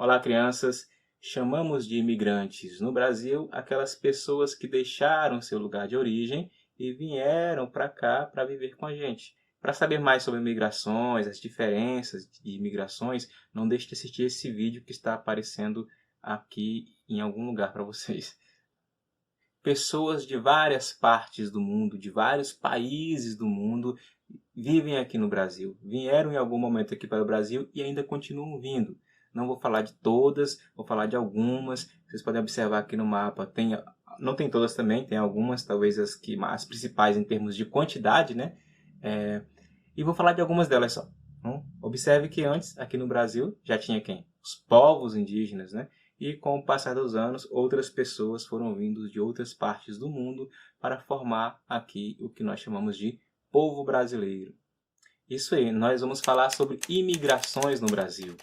Olá, crianças! Chamamos de imigrantes no Brasil aquelas pessoas que deixaram seu lugar de origem e vieram para cá para viver com a gente. Para saber mais sobre migrações, as diferenças de imigrações, não deixe de assistir esse vídeo que está aparecendo aqui em algum lugar para vocês. Pessoas de várias partes do mundo, de vários países do mundo, vivem aqui no Brasil. Vieram em algum momento aqui para o Brasil e ainda continuam vindo. Não vou falar de todas, vou falar de algumas. Vocês podem observar aqui no mapa, não tem todas também, tem algumas, talvez as principais em termos de quantidade, né? E vou falar de algumas delas só. Observe que antes, aqui no Brasil, já tinha quem? Os povos indígenas, né? E com o passar dos anos, outras pessoas foram vindo de outras partes do mundo para formar aqui o que nós chamamos de povo brasileiro. Isso aí, nós vamos falar sobre imigrações no Brasil.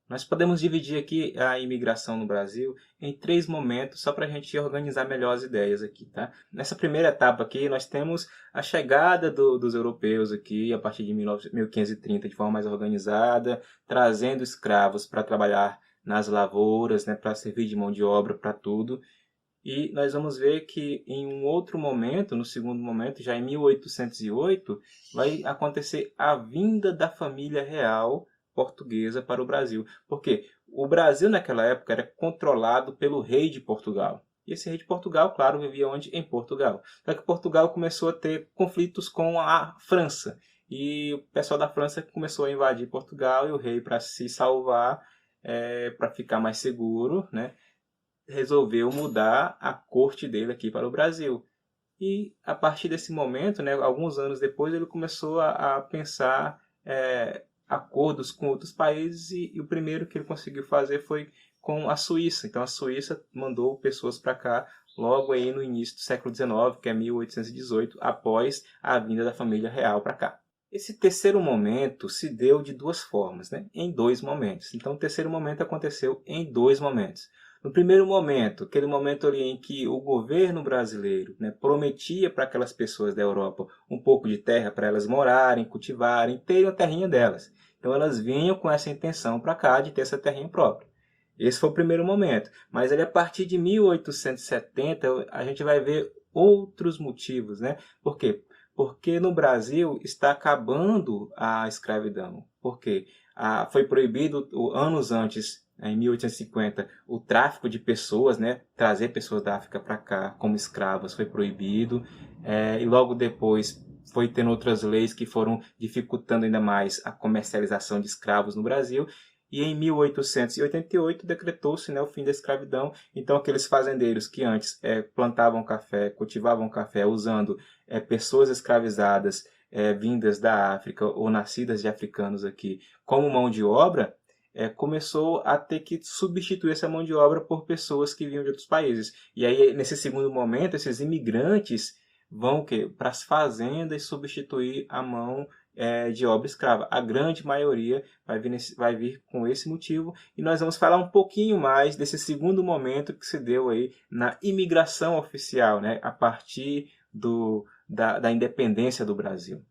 Nós podemos dividir aqui a imigração no Brasil em 3 momentos, só para a gente organizar melhor as ideias aqui, tá? Nessa primeira etapa aqui, nós temos a chegada dos europeus aqui, a partir de 1530, de forma mais organizada, trazendo escravos para trabalhar nas lavouras, né, para servir de mão de obra para tudo. E nós vamos ver que em um outro momento, no segundo momento, já em 1808, vai acontecer a vinda da família real portuguesa para o Brasil. Porque o Brasil naquela época era controlado pelo rei de Portugal. E esse rei de Portugal, claro, vivia onde? Em Portugal. Só que Portugal começou a ter conflitos com a França. E o pessoal da França começou a invadir Portugal e o rei, para se salvar, para ficar mais seguro, né, resolveu mudar a corte dele aqui para o Brasil. E a partir desse momento, né, alguns anos depois, ele começou a pensar acordos com outros países e o primeiro que ele conseguiu fazer foi com a Suíça. Então a Suíça mandou pessoas para cá logo aí no início do século XIX, que é 1818, após a vinda da família real para cá. Esse terceiro momento se deu de duas formas, né? Em 2 momentos. Então o terceiro momento aconteceu em 2 momentos. No primeiro momento, aquele momento ali em que o governo brasileiro, né, prometia para aquelas pessoas da Europa um pouco de terra para elas morarem, cultivarem, terem a terrinha delas. Então elas vinham com essa intenção para cá de ter essa terrinha própria. Esse foi o primeiro momento. Mas ali, a partir de 1870 a gente vai ver outros motivos, né? Por quê? Porque no Brasil está acabando a escravidão. Por quê? Foi proibido anos antes, em 1850, o tráfico de pessoas, né? Trazer pessoas da África para cá como escravas foi proibido. E logo depois foi tendo outras leis que foram dificultando ainda mais a comercialização de escravos no Brasil. E em 1888 decretou-se, né, o fim da escravidão. Então aqueles fazendeiros que antes plantavam café, cultivavam café usando pessoas escravizadas vindas da África ou nascidas de africanos aqui como mão de obra, começou a ter que substituir essa mão de obra por pessoas que vinham de outros países. E aí, nesse segundo momento, esses imigrantes vão para as fazendas substituir a mão de obra escrava. A grande maioria vai vir com esse motivo. E nós vamos falar um pouquinho mais desse segundo momento que se deu aí na imigração oficial, né, a partir da independência do Brasil.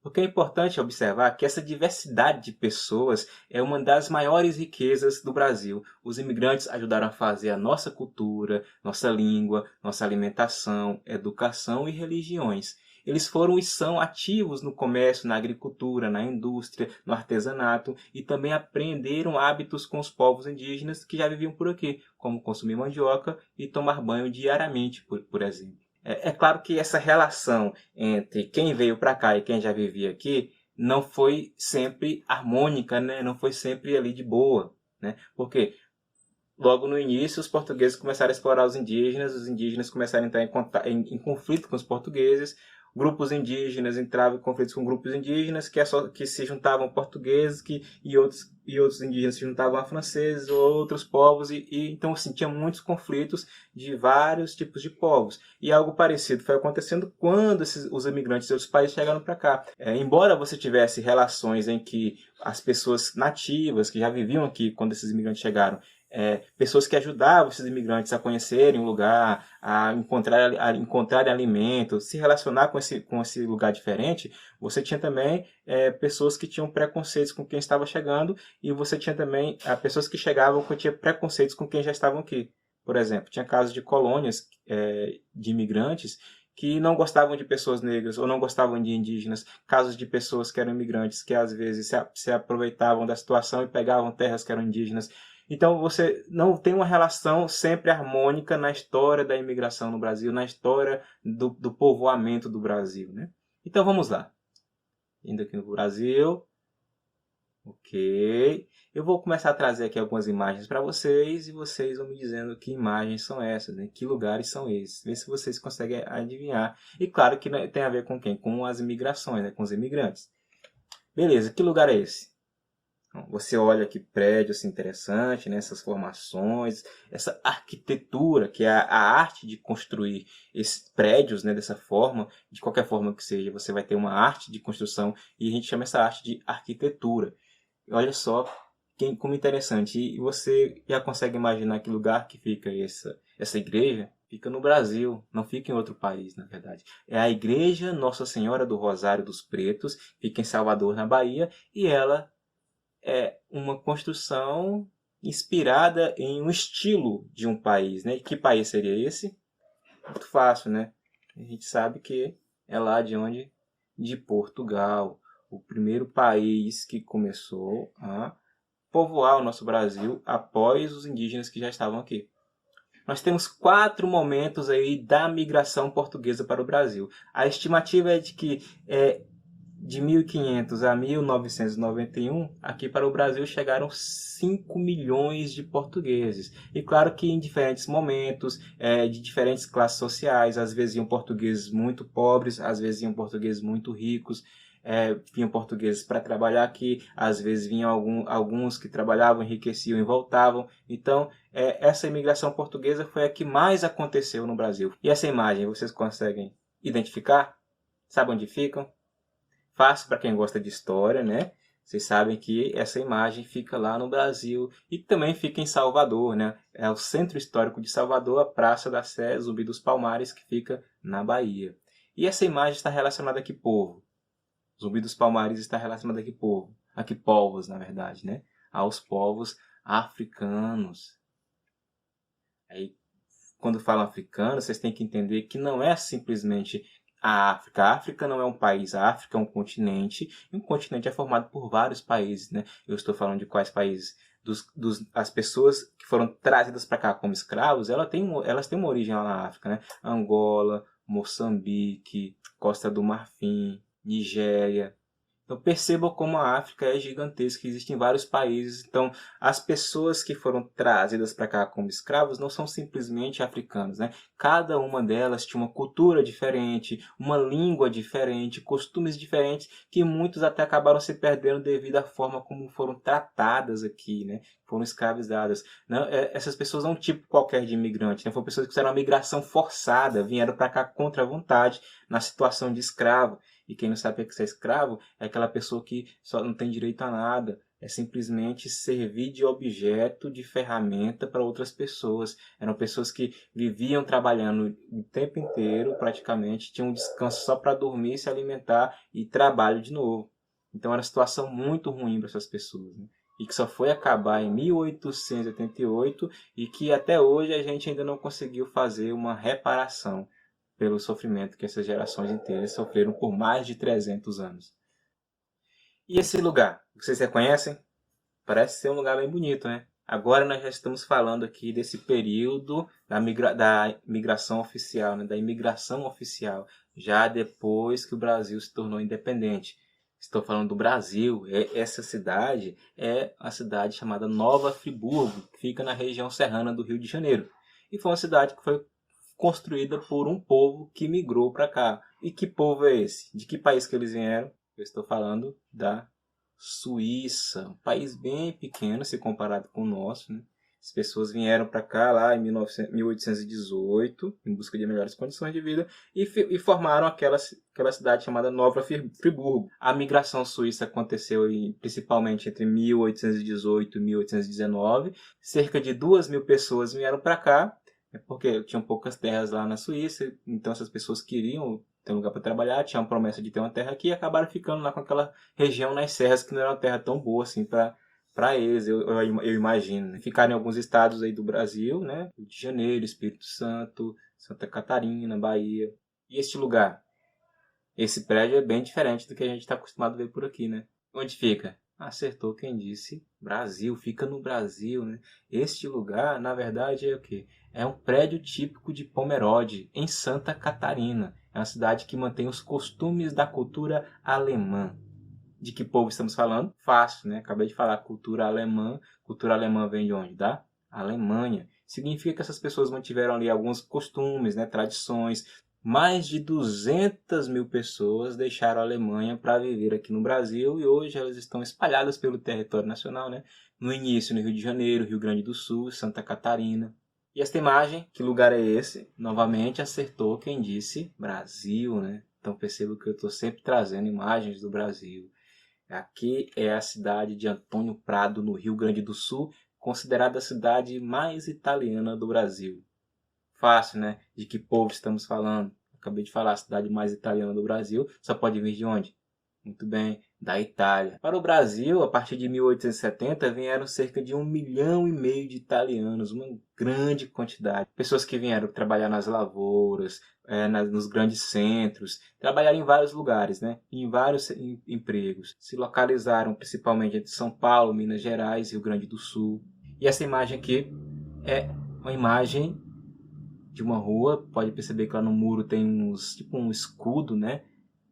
Porque é importante observar que essa diversidade de pessoas é uma das maiores riquezas do Brasil. Os imigrantes ajudaram a fazer a nossa cultura, nossa língua, nossa alimentação, educação e religiões. Eles foram e são ativos no comércio, na agricultura, na indústria, no artesanato e também aprenderam hábitos com os povos indígenas que já viviam por aqui, como consumir mandioca e tomar banho diariamente, por exemplo. É claro que essa relação entre quem veio para cá e quem já vivia aqui não foi sempre harmônica, né? Não foi sempre ali de boa, né? Porque logo no início os portugueses começaram a explorar os indígenas começaram a entrar em conflito com os portugueses, grupos indígenas entravam em conflitos com grupos indígenas que se juntavam a portugueses e outros indígenas se juntavam a franceses ou outros povos então assim, tinha muitos conflitos de vários tipos de povos. E algo parecido foi acontecendo quando os imigrantes de outros países chegaram para cá. Embora você tivesse relações em que as pessoas nativas que já viviam aqui quando esses imigrantes chegaram pessoas que ajudavam esses imigrantes a conhecerem o lugar, a encontrarem alimento, se relacionar com esse lugar diferente. Você tinha também pessoas que tinham preconceitos com quem estava chegando, e você tinha também pessoas que chegavam que tinham preconceitos com quem já estavam aqui. Por exemplo, tinha casos de colônias de imigrantes que não gostavam de pessoas negras ou não gostavam de indígenas, casos de pessoas que eram imigrantes que às vezes se aproveitavam da situação e pegavam terras que eram indígenas. Então você não tem uma relação sempre harmônica na história da imigração no Brasil, na história do povoamento do Brasil, né? Então vamos lá. Indo aqui no Brasil. Ok. Eu vou começar a trazer aqui algumas imagens para vocês e vocês vão me dizendo que imagens são essas, né? Que lugares são esses. Vê se vocês conseguem adivinhar. E claro que tem a ver com quem? Com as imigrações, né? Com os imigrantes. Beleza, que lugar é esse? Você olha que prédio assim, interessante, né? Essas formações, essa arquitetura, que é a arte de construir esses prédios, né? Dessa forma, de qualquer forma que seja, você vai ter uma arte de construção e a gente chama essa arte de arquitetura. Olha só como interessante. E você já consegue imaginar que lugar que fica essa igreja? Fica no Brasil, não fica em outro país, na verdade. É a Igreja Nossa Senhora do Rosário dos Pretos, fica em Salvador, na Bahia, e ela é uma construção inspirada em um estilo de um país, né? E que país seria esse? Muito fácil, né? A gente sabe que é lá de onde? De Portugal, o primeiro país que começou a povoar o nosso Brasil após os indígenas que já estavam aqui. Nós temos 4 momentos aí da migração portuguesa para o Brasil. A estimativa é de que de 1500 a 1991, aqui para o Brasil chegaram 5 milhões de portugueses. E claro que em diferentes momentos, de diferentes classes sociais, às vezes iam portugueses muito pobres, às vezes iam portugueses muito ricos, vinham portugueses para trabalhar aqui, às vezes vinham alguns que trabalhavam, enriqueciam e voltavam. Então, essa imigração portuguesa foi a que mais aconteceu no Brasil. E essa imagem, vocês conseguem identificar? Sabe onde ficam? Fácil para quem gosta de história, né? Vocês sabem que essa imagem fica lá no Brasil e também fica em Salvador, né? É o centro histórico de Salvador, a Praça da Sé, Zumbi dos Palmares, que fica na Bahia. E essa imagem está relacionada a que povo? Zumbi dos Palmares está relacionado a que povo? A que povos, na verdade, né? Aos povos africanos. Aí, quando falam africano, vocês têm que entender que não é simplesmente a África. A África não é um país, a África é um continente, e um continente é formado por vários países, né? Eu estou falando de quais países? As pessoas que foram trazidas para cá como escravos, elas têm uma origem lá na África, né? Angola, Moçambique, Costa do Marfim, Nigéria. Então percebam como a África é gigantesca, existem vários países. Então as pessoas que foram trazidas para cá como escravos não são simplesmente africanos, né? Cada uma delas tinha uma cultura diferente, uma língua diferente, costumes diferentes, que muitos até acabaram se perdendo devido à forma como foram tratadas aqui, né? Foram escravizadas. Não, essas pessoas não são um tipo qualquer de imigrante, né? Foram pessoas que fizeram uma migração forçada, vieram para cá contra a vontade, na situação de escravo. E quem não sabe o que é escravo é aquela pessoa que só não tem direito a nada. É simplesmente servir de objeto, de ferramenta para outras pessoas. Eram pessoas que viviam trabalhando o tempo inteiro, praticamente, tinham um descanso só para dormir, se alimentar e trabalho de novo. Então era uma situação muito ruim para essas pessoas, né? E que só foi acabar em 1888 e que até hoje a gente ainda não conseguiu fazer uma reparação pelo sofrimento que essas gerações inteiras sofreram por mais de 300 anos. E esse lugar, vocês reconhecem? Parece ser um lugar bem bonito, né? Agora nós já estamos falando aqui desse período da migração oficial, né? Da imigração oficial, já depois que o Brasil se tornou independente. Estou falando do Brasil. Essa cidade é a cidade chamada Nova Friburgo, que fica na região serrana do Rio de Janeiro. E foi uma cidade que foi construída por um povo que migrou para cá. E que povo é esse? De que país que eles vieram? Eu estou falando da Suíça, um país bem pequeno se comparado com o nosso, né? As pessoas vieram para cá lá em 1818, em busca de melhores condições de vida, e formaram aquela cidade chamada Nova Friburgo. A migração suíça aconteceu principalmente entre 1818 e 1819. Cerca de 2.000 pessoas vieram para cá, porque tinham poucas terras lá na Suíça, então essas pessoas queriam ter um lugar para trabalhar, tinham a promessa de ter uma terra aqui e acabaram ficando lá com aquela região nas serras que não era uma terra tão boa assim para eles, eu imagino. Né? Ficaram em alguns estados aí do Brasil, né? Rio de Janeiro, Espírito Santo, Santa Catarina, Bahia. E este lugar? Esse prédio é bem diferente do que a gente está acostumado a ver por aqui, né? Onde fica? Acertou quem disse. Brasil, fica no Brasil, né? Este lugar, na verdade, é o quê? É um prédio típico de Pomerode, em Santa Catarina. É uma cidade que mantém os costumes da cultura alemã. De que povo estamos falando? Fácil, né? Acabei de falar cultura alemã. Cultura alemã vem de onde? Da Alemanha. Significa que essas pessoas mantiveram ali alguns costumes, né? Tradições. Mais de 200.000 pessoas deixaram a Alemanha para viver aqui no Brasil e hoje elas estão espalhadas pelo território nacional, né? No início no Rio de Janeiro, Rio Grande do Sul, Santa Catarina. E esta imagem, que lugar é esse? Novamente acertou quem disse Brasil, né? Então perceba que eu estou sempre trazendo imagens do Brasil. Aqui é a cidade de Antônio Prado, no Rio Grande do Sul, considerada a cidade mais italiana do Brasil. Fácil, né? De que povo estamos falando? Acabei de falar, a cidade mais italiana do Brasil. Só pode vir de onde? Muito bem, da Itália. Para o Brasil, a partir de 1870, vieram cerca de 1,5 milhão de italianos, uma grande quantidade. Pessoas que vieram trabalhar nas lavouras, nos grandes centros, trabalharam em vários lugares, né? Em vários empregos. Se localizaram principalmente entre São Paulo, Minas Gerais e Rio Grande do Sul. E essa imagem aqui é uma imagem de uma rua. Pode perceber que lá no muro tem tipo um escudo, né?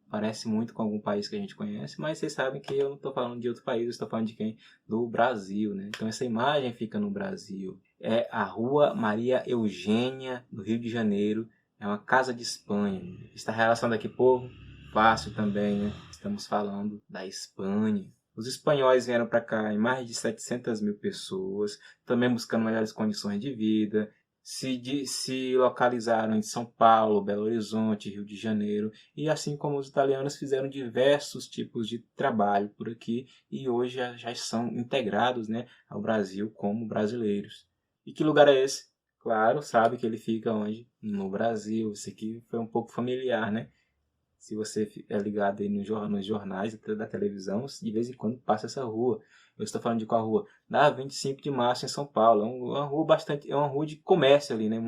Parece muito com algum país que a gente conhece, mas vocês sabem que eu não estou falando de outro país, eu estou falando de quem? Do Brasil, né? Então essa imagem fica no Brasil. É a Rua Maria Eugênia, no Rio de Janeiro. É uma casa de Espanha. Está relacionado aqui, povo? Fácil também, né? Estamos falando da Espanha. Os espanhóis vieram para cá em mais de 700.000 pessoas, também buscando melhores condições de vida. Se localizaram em São Paulo, Belo Horizonte, Rio de Janeiro, e assim como os italianos fizeram diversos tipos de trabalho por aqui e hoje já são integrados, né, ao Brasil como brasileiros. E que lugar é esse? Claro, sabe que ele fica onde? No Brasil. Isso aqui foi um pouco familiar, né? Se você é ligado aí nos jornais da televisão, de vez em quando passa essa rua. Eu estou falando de qual rua? Da 25 de março em São Paulo. É uma rua é uma rua de comércio ali, né?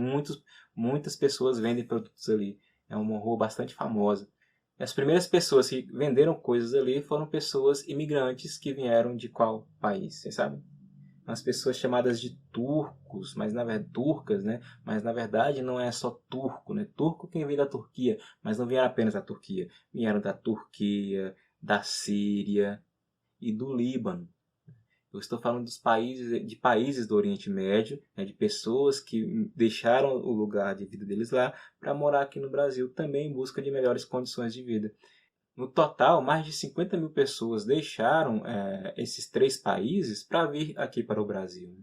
Muitas pessoas vendem produtos ali. É uma rua bastante famosa. E as primeiras pessoas que venderam coisas ali foram pessoas imigrantes que vieram de qual país? Vocês sabem? As pessoas chamadas de turcos, mas na verdade turcas, né? Mas na verdade não é só turco, né? Turco quem vem da Turquia, mas não vieram apenas da Turquia, vieram da Turquia, da Síria e do Líbano. Eu estou falando de países do Oriente Médio, né? De pessoas que deixaram o lugar de vida deles lá para morar aqui no Brasil, também em busca de melhores condições de vida. No total, mais de 50.000 pessoas deixaram esses 3 países para vir aqui para o Brasil.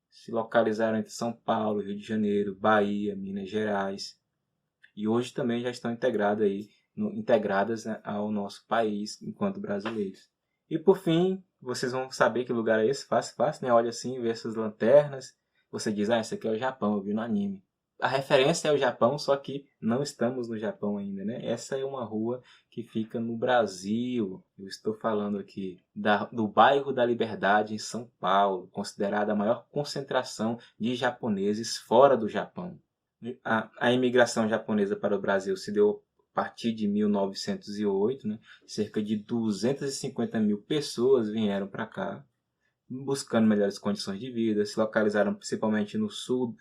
Se localizaram entre São Paulo, Rio de Janeiro, Bahia, Minas Gerais. E hoje também já estão integradas, né, ao nosso país enquanto brasileiros. E por fim, vocês vão saber que lugar é esse, fácil, né? Olha assim, vê essas lanternas. Você diz, esse aqui é o Japão, eu vi no anime. A referência é o Japão, só que não estamos no Japão ainda, né? Essa é uma rua que fica no Brasil. Eu estou falando aqui do bairro da Liberdade, em São Paulo, considerada a maior concentração de japoneses fora do Japão. A imigração japonesa para o Brasil se deu a partir de 1908, né? Cerca de 250.000 pessoas vieram para cá, buscando melhores condições de vida, se localizaram principalmente no sul,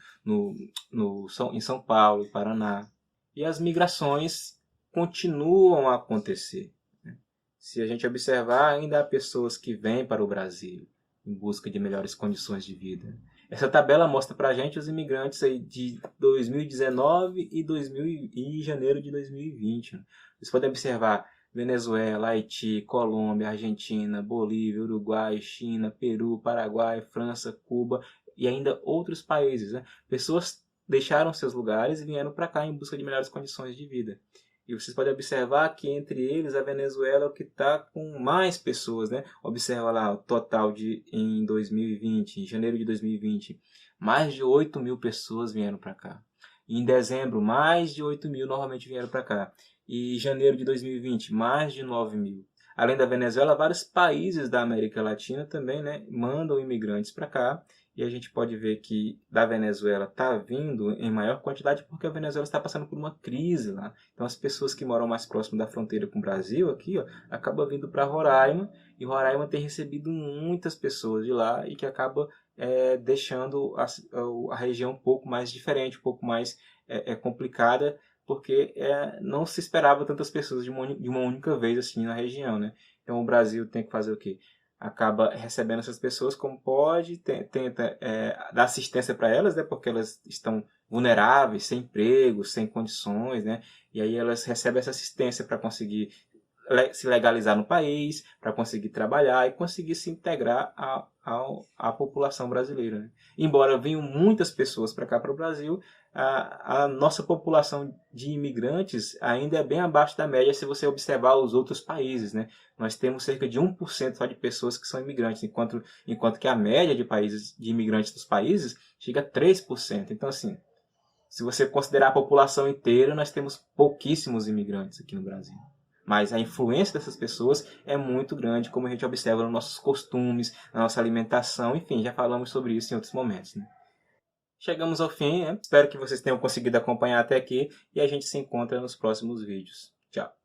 em São Paulo e Paraná. E as migrações continuam a acontecer. Né? Se a gente observar, ainda há pessoas que vêm para o Brasil em busca de melhores condições de vida. Essa tabela mostra para a gente os imigrantes aí de 2019 e janeiro de 2020. Né? Vocês podem observar Venezuela, Haiti, Colômbia, Argentina, Bolívia, Uruguai, China, Peru, Paraguai, França, Cuba e ainda outros países, né? Pessoas deixaram seus lugares e vieram para cá em busca de melhores condições de vida. E vocês podem observar que entre eles a Venezuela é o que está com mais pessoas, né? Observa lá o total em 2020, em janeiro de 2020, mais de 8 mil pessoas vieram para cá. E em dezembro, mais de 8 mil novamente vieram para cá. E em janeiro de 2020, mais de 9 mil. Além da Venezuela, vários países da América Latina também, né, mandam imigrantes para cá. E a gente pode ver que da Venezuela está vindo em maior quantidade porque a Venezuela está passando por uma crise lá. Então as pessoas que moram mais próximo da fronteira com o Brasil, aqui, ó, acabam vindo para Roraima. E Roraima tem recebido muitas pessoas de lá e que acaba deixando a região um pouco mais diferente, um pouco mais complicada, porque não se esperava tantas pessoas de uma única vez assim na região, né? Então o Brasil tem que fazer o quê? Acaba recebendo essas pessoas como pode, tenta dar assistência para elas, né? Porque elas estão vulneráveis, sem emprego, sem condições, né? E aí elas recebem essa assistência para conseguir se legalizar no país, para conseguir trabalhar e conseguir se integrar à população brasileira, né? Embora venham muitas pessoas para cá, para o Brasil, a nossa população de imigrantes ainda é bem abaixo da média se você observar os outros países, né? Nós temos cerca de 1% só de pessoas que são imigrantes, enquanto que a média de imigrantes dos países chega a 3%. Então, assim, se você considerar a população inteira, nós temos pouquíssimos imigrantes aqui no Brasil. Mas a influência dessas pessoas é muito grande, como a gente observa nos nossos costumes, na nossa alimentação, enfim, já falamos sobre isso em outros momentos, né? Chegamos ao fim, né? Espero que vocês tenham conseguido acompanhar até aqui e a gente se encontra nos próximos vídeos. Tchau!